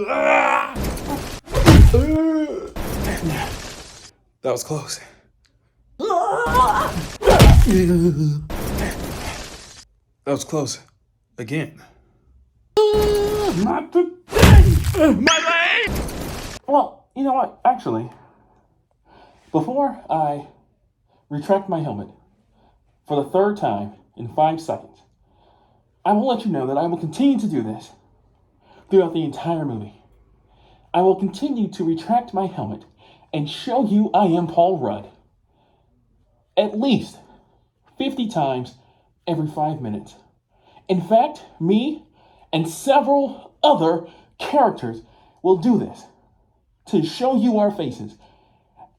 That was close. That was close. Again. Not today! My leg! Well, you know what? Actually, before I retract my helmet for the third time in 5 seconds, I will let you know that I will continue to do this throughout the entire movie. I will continue to retract my helmet and show you I am Paul Rudd at least 50 times every 5 minutes. In fact, me and several other characters will do this to show you our faces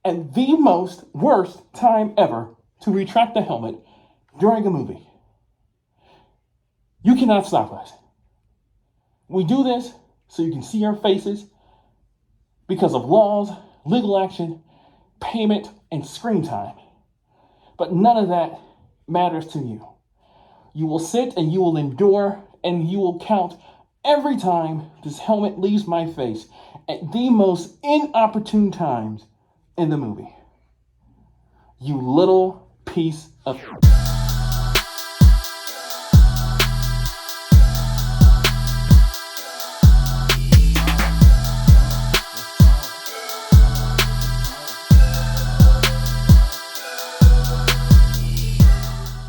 at the most worst time ever to retract the helmet during a movie. You cannot stop us. We do this so you can see our faces because of laws, legal action, payment, and screen time. But none of that matters to you. You will sit and you will endure and you will count every time this helmet leaves my face at the most inopportune times in the movie. You little piece of...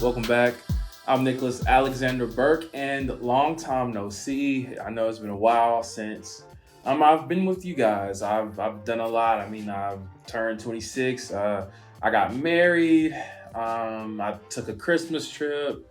Welcome back. I'm Nicholas Alexander Burke, and long time no see. I know it's been a while since I've been with you guys. I've done a lot. I mean, I've turned 26. I got married. I took a Christmas trip.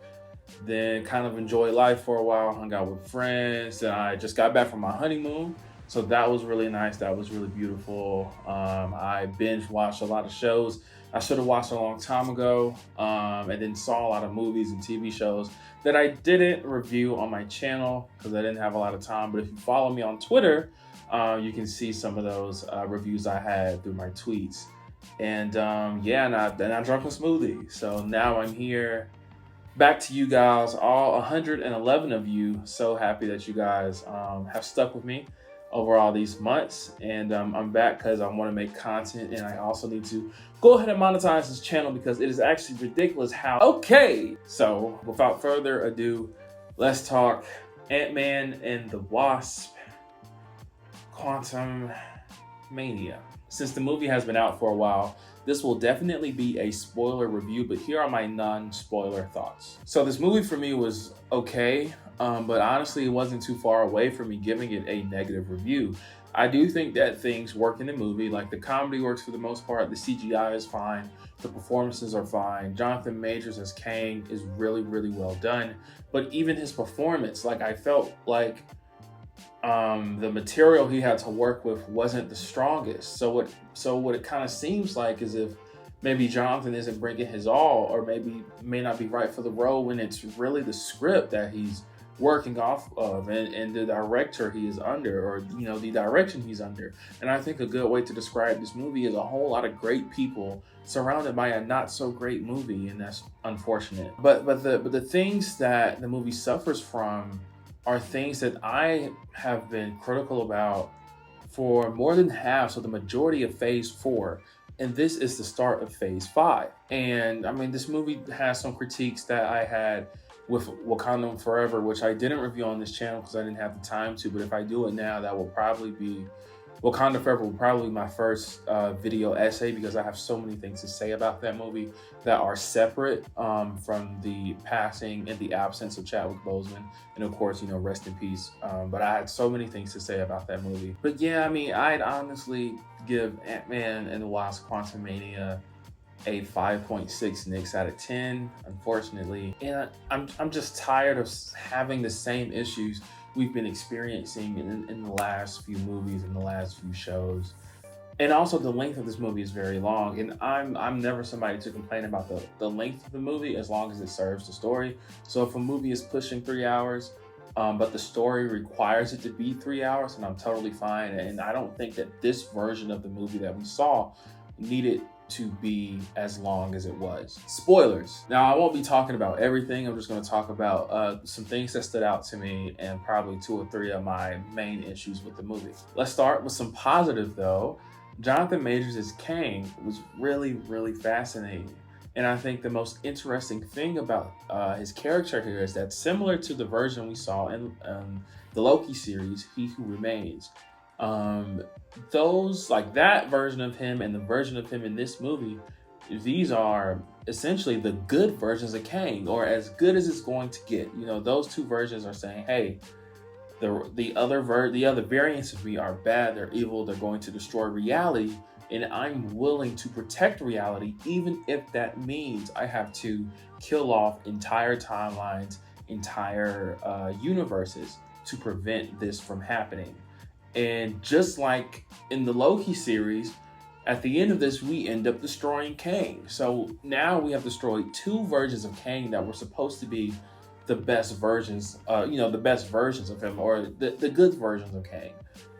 Then kind of enjoyed life for a while. Hung out with friends. And I just got back from my honeymoon. So that was really nice. That was really beautiful. I binge watched a lot of shows I should have watched a long time ago, and then saw a lot of movies and TV shows that I didn't review on my channel because I didn't have a lot of time. But if you follow me on Twitter, you can see some of those reviews I had through my tweets. And and I drank a smoothie. So now I'm here back to you guys, all 111 of you. So happy that you guys have stuck with me over all these months, and I'm back because I want to make content, and I also need to go ahead and monetize this channel because it is actually ridiculous how... Okay, so without further ado, let's talk Ant-Man and the Wasp, Quantumania. Since the movie has been out for a while, this will definitely be a spoiler review, but here are my non-spoiler thoughts. So this movie for me was okay, but honestly, it wasn't too far away from me giving it a negative review. I do think that things work in the movie, like the comedy works for the most part, the CGI is fine, the performances are fine. Jonathan Majors as Kang is really, really well done, but even his performance, like I felt like the material he had to work with wasn't the strongest. So what it kind of seems like is if maybe Jonathan isn't bringing his all, or maybe may not be right for the role when it's really the script that he's working off of and the director he is under, or the direction he's under. And I think a good way to describe this movie is a whole lot of great people surrounded by a not so great movie, and that's unfortunate. But the things that the movie suffers from are things that I have been critical about for more than half, so the majority of Phase 4, and this is the start of Phase 5. And I mean, this movie has some critiques that I had with Wakanda Forever, which I didn't review on this channel because I didn't have the time to, but if I do it now, that will probably be... Wakanda Forever will probably be my first video essay, because I have so many things to say about that movie that are separate from the passing and the absence of Chadwick Boseman, and of course, rest in peace. But I had so many things to say about that movie. But yeah, I mean, I'd honestly give Ant-Man and the Wasp: Quantumania a 5.6 Nicks out of 10, unfortunately. And I'm just tired of having the same issues we've been experiencing in the last few movies and the last few shows. And also the length of this movie is very long, and I'm never somebody to complain about the length of the movie as long as it serves the story. So if a movie is pushing 3 hours, but the story requires it to be 3 hours, and I'm totally fine. And I don't think that this version of the movie that we saw needed to be as long as it was. Spoilers. Now, I won't be talking about everything. I'm just going to talk about some things that stood out to me and probably 2 or 3 of my main issues with the movie. Let's start with some positive, though. Jonathan Majors as Kang was really, really fascinating. And I think the most interesting thing about his character here is that, similar to the version we saw in the Loki series, He Who Remains, those, like that version of him and the version of him in this movie, these are essentially the good versions of Kang, or as good as it's going to get. You know, those two versions are saying, hey, the other variants of me are bad, they're evil, they're going to destroy reality, and I'm willing to protect reality, even if that means I have to kill off entire timelines, entire universes to prevent this from happening. And just like in the Loki series, at the end of this, we end up destroying Kang. So now we have destroyed 2 versions of Kang that were supposed to be the best versions, the best versions of him, or the good versions of Kang.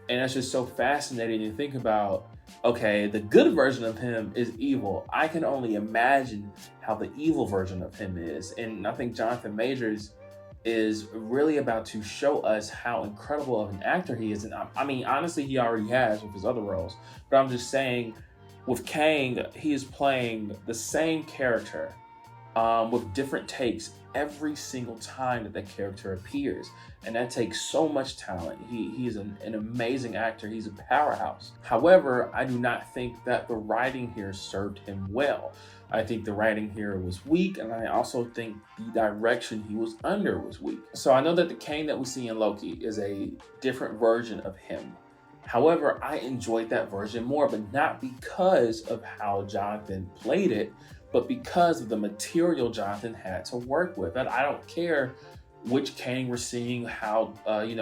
And that's just so fascinating to think about. Okay, the good version of him is evil. I can only imagine how the evil version of him is. And I think Jonathan Majors is really about to show us how incredible of an actor he is. And I mean, honestly, he already has with his other roles. But I'm just saying, with Kang, he is playing the same character with different takes every single time that character appears. And that takes so much talent. He is an amazing actor. He's a powerhouse. However, I do not think that the writing here served him well. I think the writing here was weak, and I also think the direction he was under was weak. So I know that the Kang that we see in Loki is a different version of him. However, I enjoyed that version more, but not because of how Jonathan played it, but because of the material Jonathan had to work with. And I don't care which Kang we're seeing, how,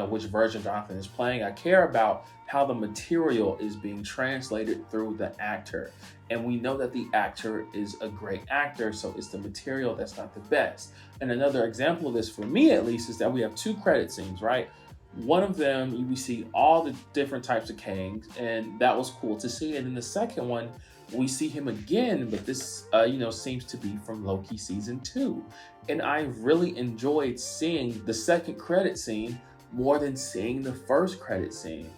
which version Jonathan is playing. I care about how the material is being translated through the actor. And we know that the actor is a great actor, so it's the material that's not the best. And another example of this, for me at least, is that we have 2 credit scenes, right? One of them, we see all the different types of Kangs, and that was cool to see. And then the second one, we see him again, but this, seems to be from Loki season 2. And I really enjoyed seeing the second credit scene more than seeing the first credit scene.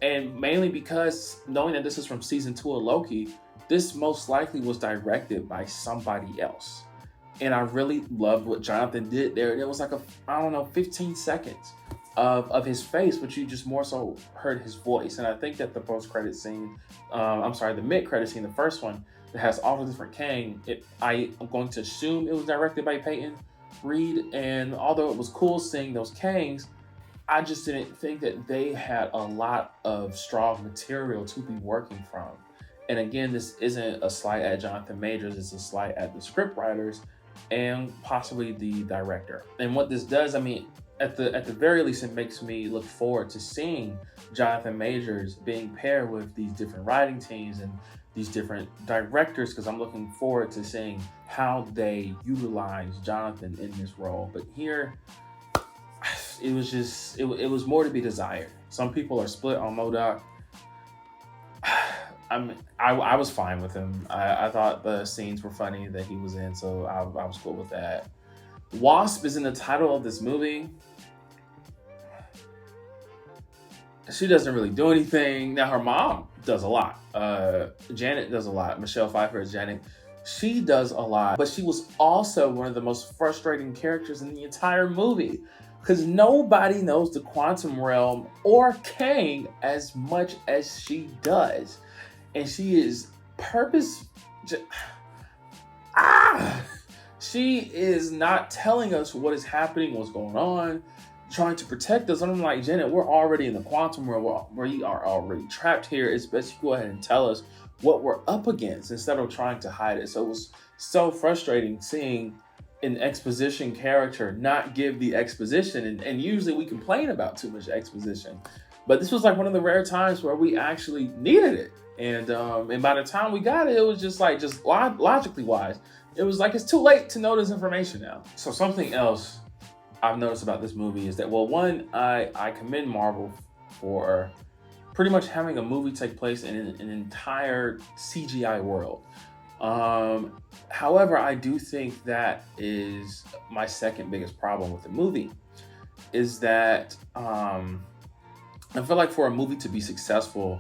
And mainly because knowing that this is from season 2 of Loki, this most likely was directed by somebody else. And I really loved what Jonathan did there. It was like 15 seconds of his face, but you just more so heard his voice. And I think that the post-credit scene, the mid-credit scene, the first one, that has all the different Kang, I am going to assume it was directed by Peyton Reed. And although it was cool seeing those Kangs, I just didn't think that they had a lot of strong material to be working from. And again, this isn't a slight at Jonathan Majors, it's a slight at the scriptwriters and possibly the director. And what this does, at the very least, it makes me look forward to seeing Jonathan Majors being paired with these different writing teams and these different directors, because I'm looking forward to seeing how they utilize Jonathan in this role. But here, it was more to be desired. Some people are split on MODOK. I was fine with him. I thought the scenes were funny that he was in, so I was cool with that. Wasp is in the title of this movie. She doesn't really do anything. Now, her mom does a lot. Janet does a lot. Michelle Pfeiffer is Janet. She does a lot, but she was also one of the most frustrating characters in the entire movie, because nobody knows the quantum realm or Kang as much as she does. And she is she is not telling us what is happening, what's going on, trying to protect us. And I'm like, Janet, we're already in the quantum realm. We are already trapped here. It's best you go ahead and tell us what we're up against instead of trying to hide it. So it was so frustrating seeing an exposition character not give the exposition. And usually we complain about too much exposition. But this was like one of the rare times where we actually needed it. And by the time we got it, it was just logically wise, it was like, it's too late to know this information now. So something else I've noticed about this movie is that, well, one, I commend Marvel for pretty much having a movie take place in an entire CGI world. However, I do think that is my second biggest problem with the movie, is that I feel like for a movie to be successful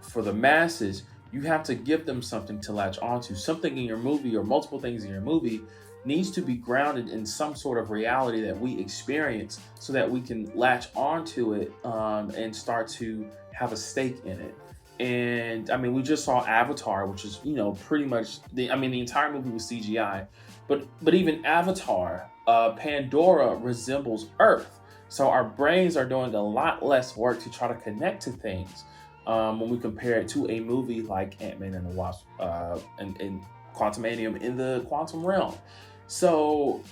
for the masses, you have to give them something to latch onto. Something in your movie, or multiple things in your movie, needs to be grounded in some sort of reality that we experience, so that we can latch onto it and start to have a stake in it. And I mean, we just saw Avatar, which is, pretty much the entire movie was CGI, but even Avatar, Pandora resembles Earth. So our brains are doing a lot less work to try to connect to things when we compare it to a movie like Ant-Man and the Wasp and Quantumania in the quantum realm. So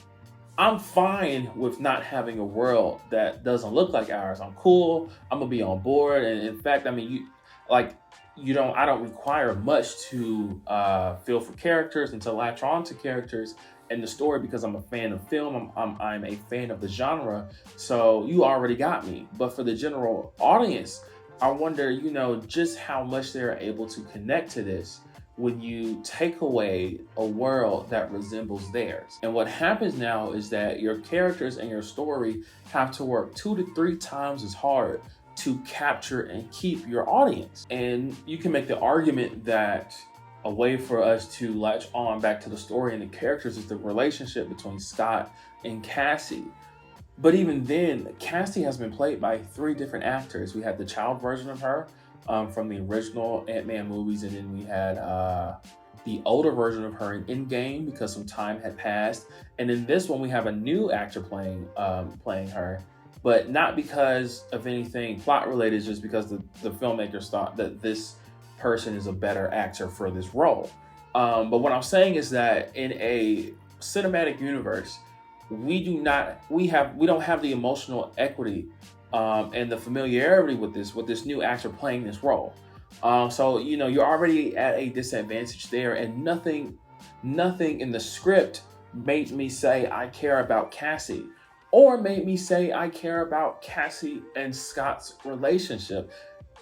I'm fine with not having a world that doesn't look like ours. I'm cool. I'm gonna be on board. And in fact, I don't require much to feel for characters and to latch on to characters and the story, because I'm a fan of film. I'm a fan of the genre. So you already got me. But for the general audience, I wonder, just how much they're able to connect to this when you take away a world that resembles theirs. And what happens now is that your characters and your story have to work 2 to 3 times as hard to capture and keep your audience. And you can make the argument that a way for us to latch on back to the story and the characters is the relationship between Scott and Cassie. But even then, Cassie has been played by 3 different actors. We had the child version of her from the original Ant-Man movies, and then we had the older version of her in Endgame, because some time had passed. And in this one, we have a new actor playing her, but not because of anything plot related, just because the filmmakers thought that this person is a better actor for this role. But what I'm saying is that in a cinematic universe, we don't have the emotional equity and the familiarity with this new actor playing this role. So you're already at a disadvantage there, and nothing in the script made me say I care about Cassie, or made me say I care about Cassie and Scott's relationship.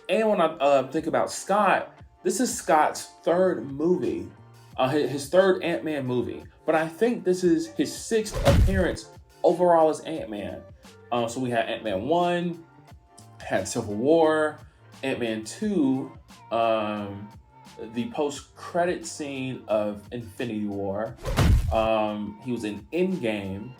And when I think about Scott, this is Scott's 3rd movie, his 3rd Ant-Man movie. But I think this is his 6th appearance overall as Ant-Man. So we had Ant-Man 1, had Civil War, Ant-Man 2, the post-credit scene of Infinity War. He was in Endgame,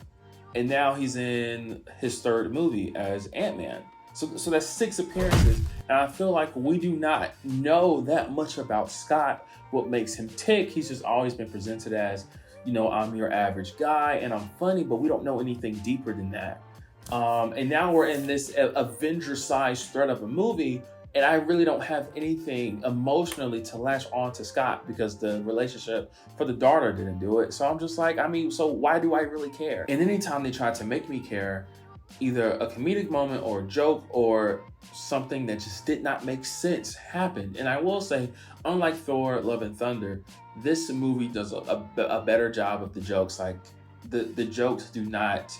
and now he's in his 3rd movie as Ant-Man. So that's 6 appearances, and I feel like we do not know that much about Scott, what makes him tick. He's just always been presented as, I'm your average guy, and I'm funny, but we don't know anything deeper than that. And now we're in this Avenger-sized threat of a movie, and I really don't have anything emotionally to latch on to Scott, because the relationship for the daughter didn't do it. So I'm just like, so why do I really care? And anytime they try to make me care, either a comedic moment or a joke or something that just did not make sense happened. And I will say, unlike Thor, Love and Thunder, this movie does a better job of the jokes. Like the jokes do not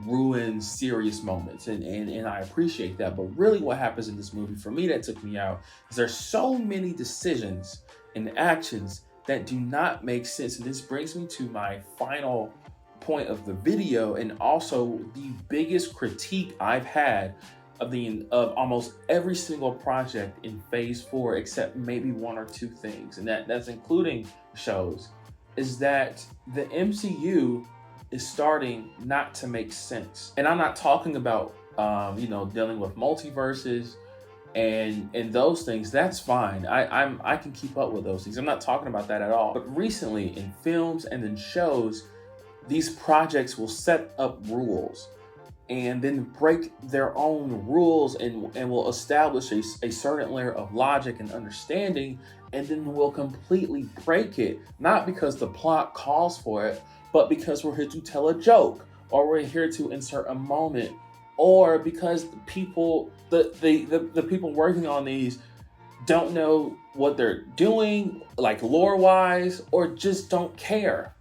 ruin serious moments, and I appreciate that. But really what happens in this movie for me that took me out is there's so many decisions and actions that do not make sense. And this brings me to my final point of the video, and also the biggest critique I've had of almost every single project in Phase 4, except maybe 1 or 2 things, and that's including shows, is that the MCU is starting not to make sense. And I'm not talking about dealing with multiverses and those things. That's fine. I can keep up with those things. I'm not talking about that at all. But recently in films and in shows, these projects will set up rules and then break their own rules and will establish a certain layer of logic and understanding, and then will completely break it, not because the plot calls for it, but because we're here to tell a joke, or we're here to insert a moment, or because the people working on these don't know what they're doing, like lore-wise, or just don't care.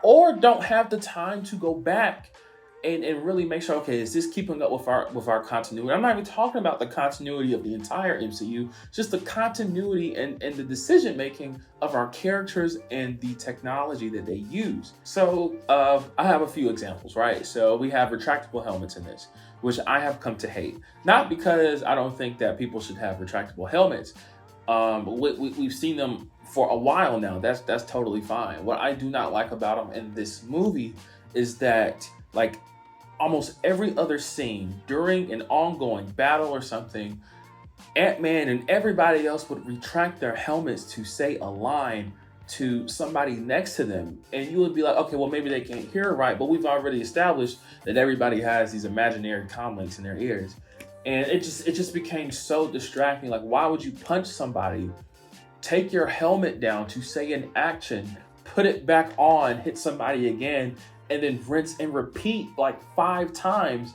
Or don't have the time to go back and really make sure, okay, is this keeping up with our continuity? I'm not even talking about the continuity of the entire MCU, just the continuity and the decision making of our characters and the technology that they use. So I have a few examples, right? So we have retractable helmets in this, which I have come to hate. Not because I don't think that people should have retractable helmets. We've seen them for a while now. That's totally fine. What I do not like about them in this movie is that, like, almost every other scene during an ongoing battle or something, Ant-Man and everybody else would retract their helmets to say a line to somebody next to them. And you would be like, okay, well, maybe they can't hear right, but we've already established that everybody has these imaginary comlinks in their ears. And it just became so distracting. Like, why would you punch somebody, take your helmet down to say an action, put it back on, hit somebody again, and then rinse and repeat like 5 times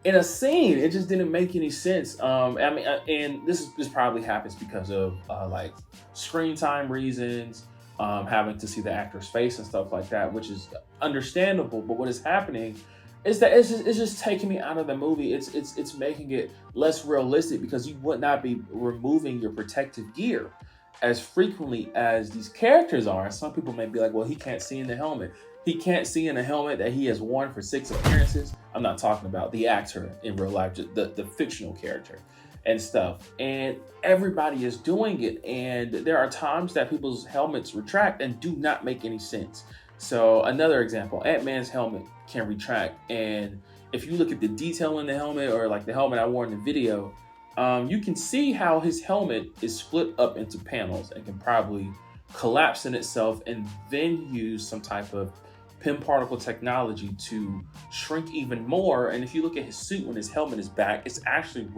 in a scene? It just didn't make any sense. And this probably happens because of like screen time reasons, having to see the actor's face and stuff like that, which is understandable. But what is happening is that it's just taking me out of the movie. It's making it less realistic because you would not be removing your protective gear as frequently as these characters are. And some people may be like, well, he can't see in the helmet. He can't see in a helmet that he has worn for 6 appearances. I'm not talking about the actor in real life, the fictional character and stuff. And everybody is doing it. And there are times that people's helmets retract and do not make any sense. So another example, Ant-Man's helmet can retract. And if you look at the detail in the helmet, or like the helmet I wore in the video, you can see how his helmet is split up into panels and can probably collapse in itself and then use some type of pin particle technology to shrink even more. And if you look at his suit when his helmet is back, it's actually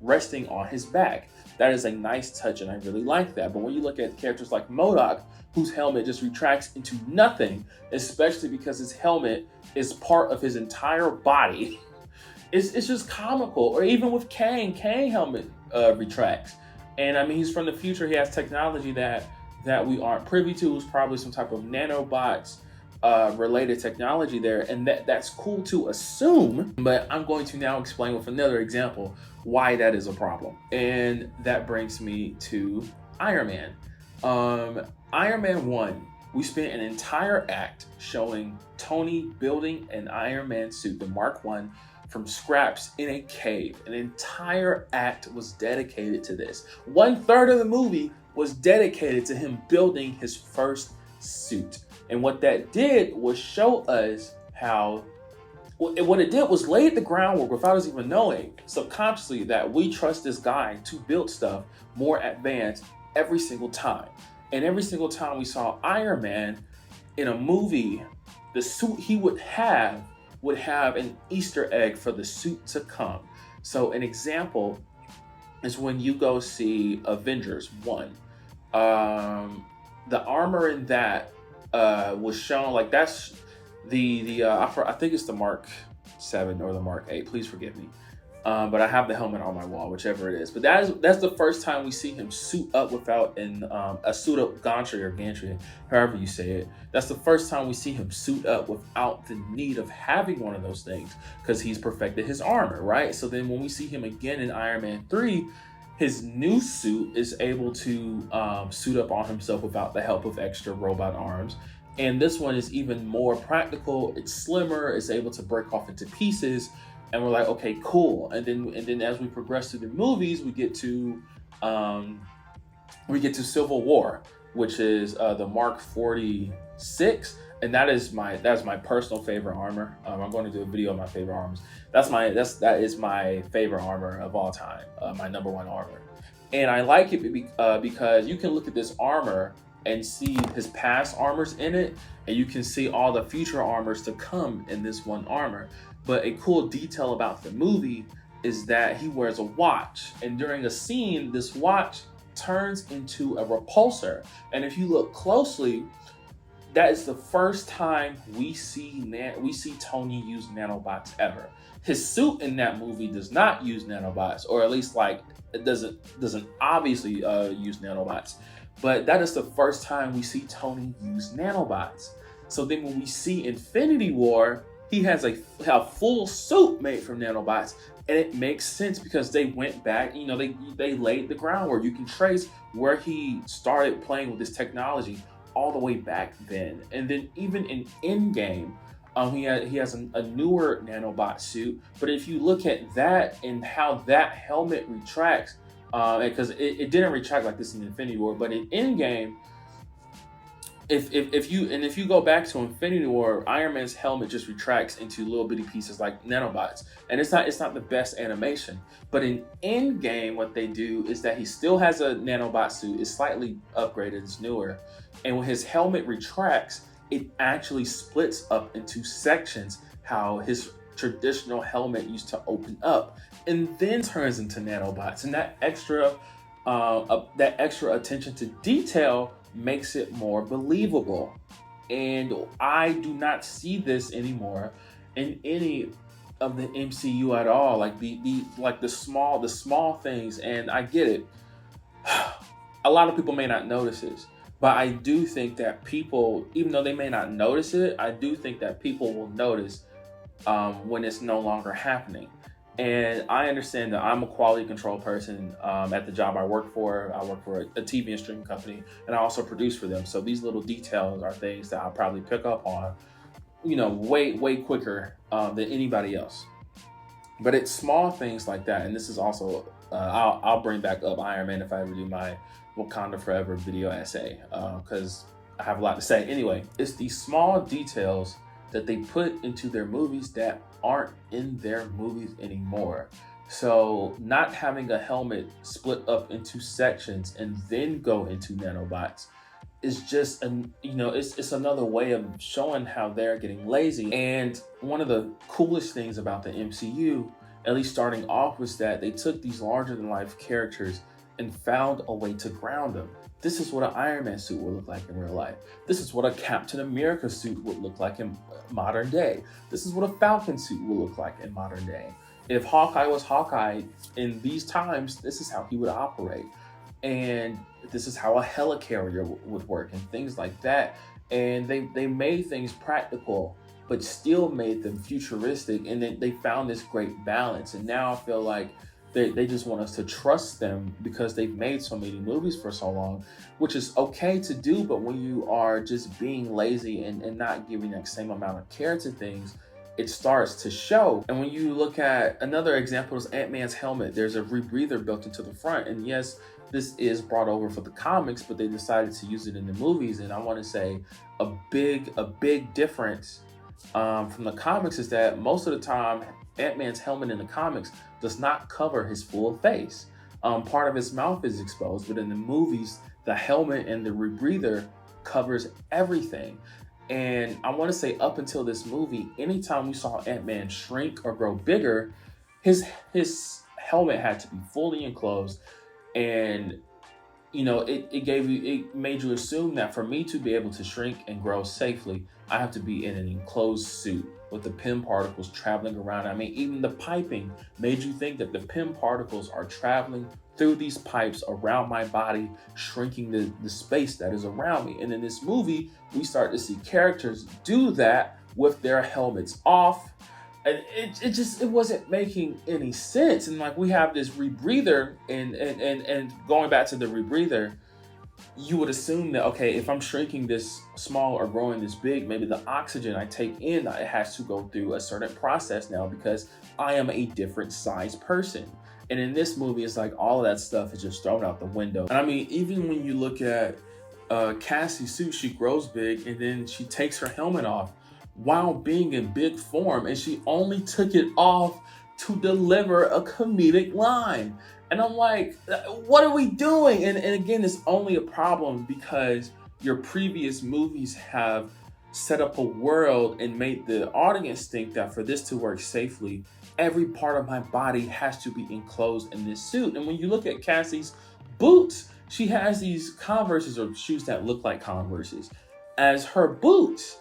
resting on his back. That is a nice touch, and I really like that. But when you look at characters like MODOK, whose helmet just retracts into nothing, especially because his helmet is part of his entire body, it's just comical. Or even with Kang helmet retracts. And I mean, he's from the future. He has technology that we aren't privy to. It's probably some type of nanobots related technology there, and that's cool to assume. But I'm going to now explain with another example why that is a problem. And that brings me to Iron Man. Iron Man 1, we spent an entire act showing Tony building an Iron Man suit, the Mark 1, from scraps in a cave. An entire act was dedicated to this. 1/3 of the movie was dedicated to him building his first suit. And what that did was show us how, what it did was lay the groundwork without us even knowing subconsciously that we trust this guy to build stuff more advanced every single time. And every single time we saw Iron Man in a movie, the suit he would have an Easter egg for the suit to come. So an example is when you go see Avengers 1. The armor in that was shown, like that's I think it's the Mark 7 or the Mark 8. Please forgive me. But I have the helmet on my wall, whichever it is. But that's the first time we see him suit up without a suit up gantry or gantry, however you say it. That's the first time we see him suit up without the need of having one of those things, because he's perfected his armor, right? So then when we see him again in Iron Man 3, his new suit is able to suit up on himself without the help of extra robot arms. And this one is even more practical. It's slimmer. It's able to break off into pieces. And we're like, okay, cool. And then as we progress through the movies, we get to Civil War, which is the Mark 46, and that's my personal favorite armor. I'm going to do a video on my favorite armors. That is my favorite armor of all time, my number 1 armor. And I like it because you can look at this armor and see his past armors in it, and you can see all the future armors to come in this one armor. But a cool detail about the movie is that he wears a watch, and during a scene, this watch turns into a repulsor. And if you look closely, that is the first time we see Tony use nanobots ever. His suit in that movie does not use nanobots, or at least like it doesn't obviously use nanobots. But that is the first time we see Tony use nanobots. So then when we see Infinity War, he has a full suit made from nanobots. And it makes sense because they went back, you know, they laid the groundwork. You can trace where he started playing with this technology all the way back then. And then even in Endgame, he has a newer nanobot suit. But if you look at that and how that helmet retracts, because it didn't retract like this in Infinity War, but in Endgame, if you go back to Infinity War, Iron Man's helmet just retracts into little bitty pieces like nanobots, and it's not the best animation. But in Endgame, what they do is that he still has a nanobot suit. It's slightly upgraded, it's newer, and when his helmet retracts, it actually splits up into sections. How his traditional helmet used to open up and then turns into nanobots, and that extra attention to detail makes it more believable. And I do not see this anymore in any of the MCU at all. Like the small things, and I get it. A lot of people may not notice this, but I do think that people, even though they may not notice it, I do think that people will notice when it's no longer happening. And I understand that I'm a quality control person at the job I work for. I work for a TV and streaming company, and I also produce for them. So these little details are things that I'll probably pick up on, you know, way quicker than anybody else. But it's small things like that. And this is also, I'll bring back up Iron Man if I ever do my Wakanda Forever video essay, because I have a lot to say. Anyway, it's these small details that they put into their movies that aren't in their movies anymore. So not having a helmet split up into sections and then go into nanobots is just it's another way of showing how they're getting lazy. And one of the coolest things about the MCU, at least starting off, was that they took these larger than life characters and found a way to ground them. This is what an Iron Man suit would look like in real life. This is what a Captain America suit would look like in modern day. This is what a Falcon suit would look like in modern day. If Hawkeye was Hawkeye in these times, this is how he would operate. And this is how a helicarrier would work and things like that. And they made things practical, but still made them futuristic. And then they found this great balance. And now I feel like they just want us to trust them because they've made so many movies for so long, which is okay to do. But when you are just being lazy and not giving that same amount of care to things, it starts to show. And when you look at another example is Ant-Man's helmet, there's a rebreather built into the front. And yes, this is brought over for the comics, but they decided to use it in the movies. And I want to say a big difference from the comics is that most of the time, Ant-Man's helmet in the comics does not cover his full face. Part of his mouth is exposed, but in the movies, the helmet and the rebreather covers everything. And I want to say up until this movie, anytime we saw Ant-Man shrink or grow bigger, his helmet had to be fully enclosed. And it made you assume that for me to be able to shrink and grow safely, I have to be in an enclosed suit with the PIM particles traveling around. I mean, even the piping made you think that the PIM particles are traveling through these pipes around my body, shrinking the space that is around me. And in this movie, we start to see characters do that with their helmets off. And it wasn't making any sense. And like, we have this rebreather, and going back to the rebreather, you would assume that, okay, if I'm shrinking this small or growing this big, maybe the oxygen I take in, it has to go through a certain process now because I am a different size person. And in this movie, it's like all of that stuff is just thrown out the window. And I mean, even when you look at Cassie's suit, she grows big and then she takes her helmet off while being in big form, and she only took it off to deliver a comedic line. And I'm like, what are we doing? And again, it's only a problem because your previous movies have set up a world and made the audience think that for this to work safely, every part of my body has to be enclosed in this suit. And when you look at Cassie's boots, she has these Converses or shoes that look like Converses as her boots.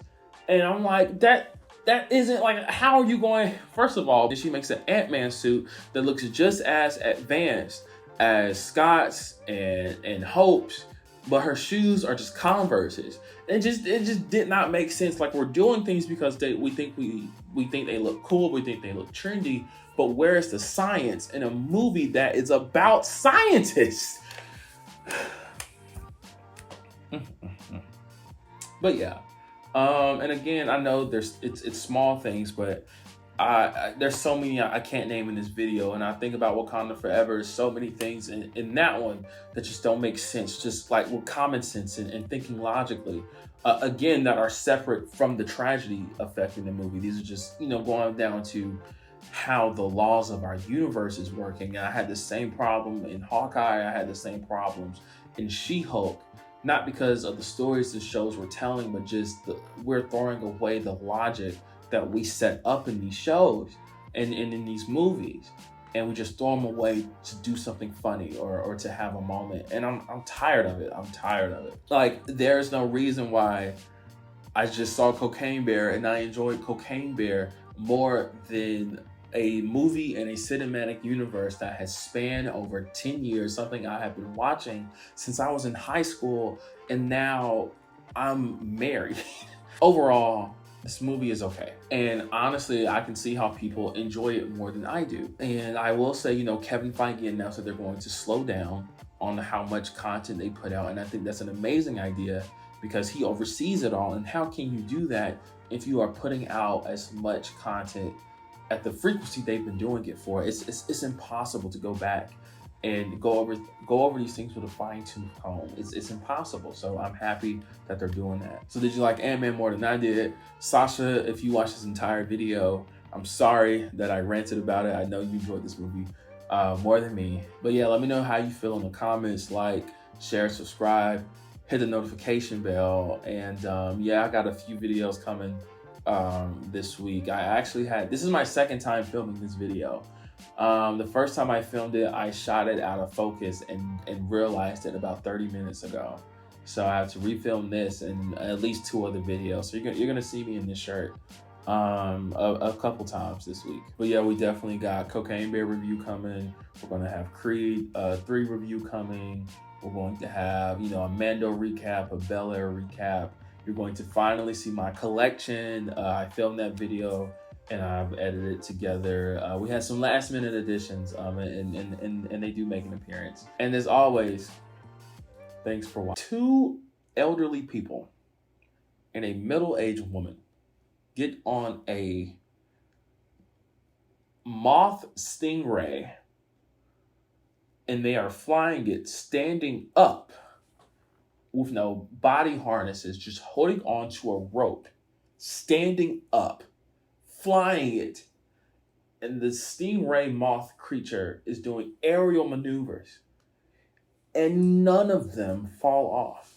And I'm like, that isn't like, how are you going? First of all, she makes an Ant-Man suit that looks just as advanced as Scott's and Hope's but her shoes are just Converses. It just did not make sense. Like, we're doing things because we think they look cool, we think they look trendy, but where is the science in a movie that is about scientists? But yeah, and again, I know it's small things, but there's so many I can't name in this video, and I think about Wakanda Forever. There's so many things in that one that just don't make sense, just like with common sense and thinking logically. Again, that are separate from the tragedy affecting the movie. These are just, going down to how the laws of our universe is working. And I had the same problem in Hawkeye. I had the same problems in She-Hulk. Not because of the stories the shows were telling, but just we're throwing away the logic that we set up in these shows and in these movies, and we just throw them away to do something funny or to have a moment. And I'm tired of it. I'm tired of it. Like, there's no reason why I just saw Cocaine Bear and I enjoyed Cocaine Bear more than a movie and a cinematic universe that has spanned over 10 years, something I have been watching since I was in high school, and now I'm married. Overall, this movie is okay. And honestly, I can see how people enjoy it more than I do. And I will say, Kevin Feige announced that they're going to slow down on how much content they put out. And I think that's an amazing idea because he oversees it all. And how can you do that if you are putting out as much content at the frequency they've been doing it for? It's impossible to go back and go over these things with a fine-tooth comb. It's impossible. So I'm happy that they're doing that. So did you like Ant-Man more than I did? Sasha, if you watched this entire video, I'm sorry that I ranted about it. I know you enjoyed this movie more than me. But yeah, let me know how you feel in the comments. Like, share, subscribe, hit the notification bell. And yeah, I got a few videos coming this week. This is my second time filming this video. The first time I filmed it, I shot it out of focus and realized it about 30 minutes ago. So I have to refilm this and at least 2 other videos. So you're gonna see me in this shirt a couple times this week. But yeah, we definitely got Cocaine Bear review coming. We're gonna have Creed 3 review coming. We're going to have, a Mando recap, a Bel Air recap. You're going to finally see my collection. I filmed that video and I've edited it together. We had some last minute additions and they do make an appearance. And as always, thanks for watching. 2 elderly people and a middle-aged woman get on a moth stingray and they are flying it standing up with no body harnesses, just holding onto a rope, standing up, flying it, and the stingray moth creature is doing aerial maneuvers, and none of them fall off.